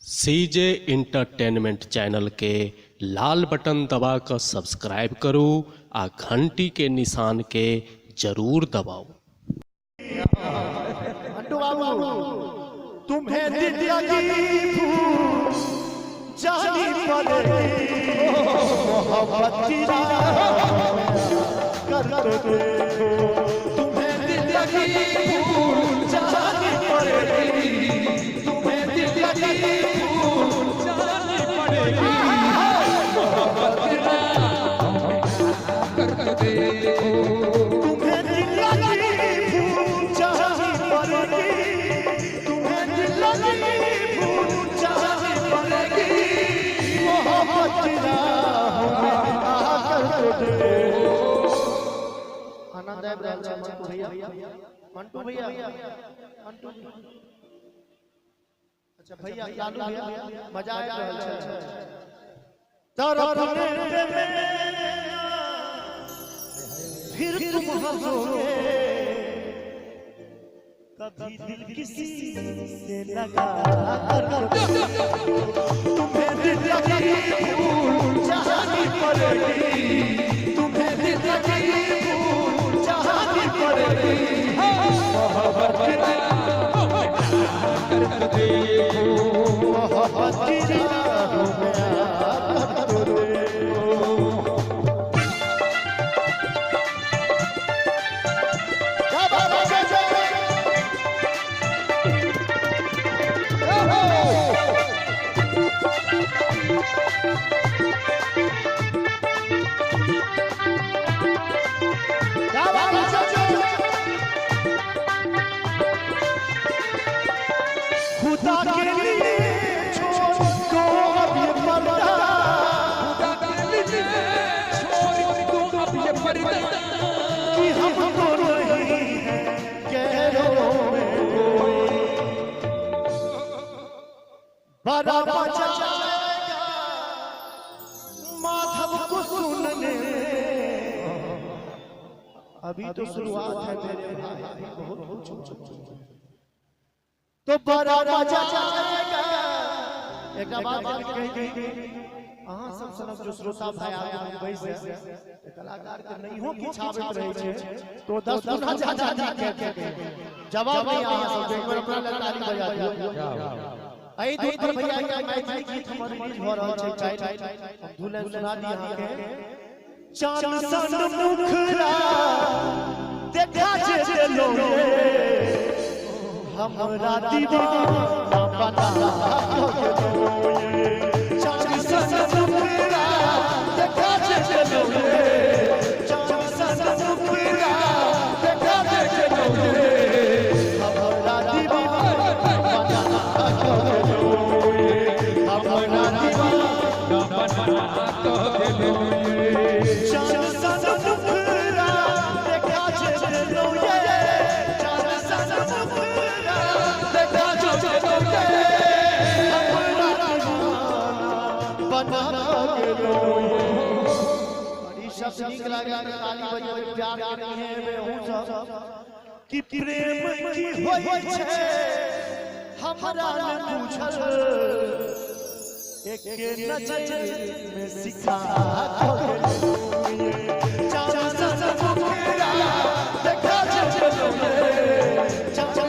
सीजे entertainment channel के लाल button दबाकर subscribe करो आ घंटी के निशान के जरूर दबाओ। तुम्हें दिया जानी पड़ेगी मोहब्बत की कर देखो। तुम्हें दिया जानी पड़ेगी, तुम्हें दिया जानी पड़ेगी मोहब्बत की कर देखो। तुम्हें दिया जानी पड़ेगी, तुम्हें दिया जानी पड़ेगी मोहब्बत की आनंद है मंटू भैया, मंटू भैया, मंटू अच्छा भैया लालू भैया मजा आ रहल छै। तरफ फिर तुम हंसोगे, कभी दिल किसी से लगा तुम्हें दिल लगी भूल जानी पड़ेगी, तुम्हें दिल लगी भूल जानी पड़ेगी मोहब्बत की कर देखो, मोहब्बत की राहों में आकर देखो। क्या बात है खुदा के लिए छोड़ दो अब ये पर्दा, खुदा के लिए छोड़ दो अब ये पर्दा कि हमको नहीं है गैरों में कोई। बड़ा बचा जाएगा माधव को सुनने, अभी तो शुरुआत है मेरे भाई, बहुत तो बड़ा मजा आएगा। एक बात कही अहाँ सब सनक जो श्रोता भाई आगे मुंबई से कलाकार के नहीं हो कि छावत रहे छे तो 10 गुना ज्यादा कहते जवाब नहीं आया सब एक बार अपना ताली बजा दियो। आई दूर पर भैया के मैथिली गीत हमर रिलीज हो रहल छै, हम धुलन सुना दी अहाँ के। चांद सन मुखरा देखा जे लोगे हमरा दीवाना बना दोगे, चांद सन मुखरा देखा जे लोगे, चांद सन मुखरा देखा जे लोगे हमरा दीवाना बना दोगे, हमरा दीवाना बना दोगे। चांद सन मुखरा देखा जे लोगे, चांद सन मुखरा देखा जे लोगे हमरा बना दोगे। बड़ी शब्द नीक लागे ताली बजावे प्यार के नहीं है वे हूं सब कि प्रेम की होय छै हमरा ने पूछल एक के नजर में सिखा दोगे। चांद सन मुखरा देखा जे लोगे, चांद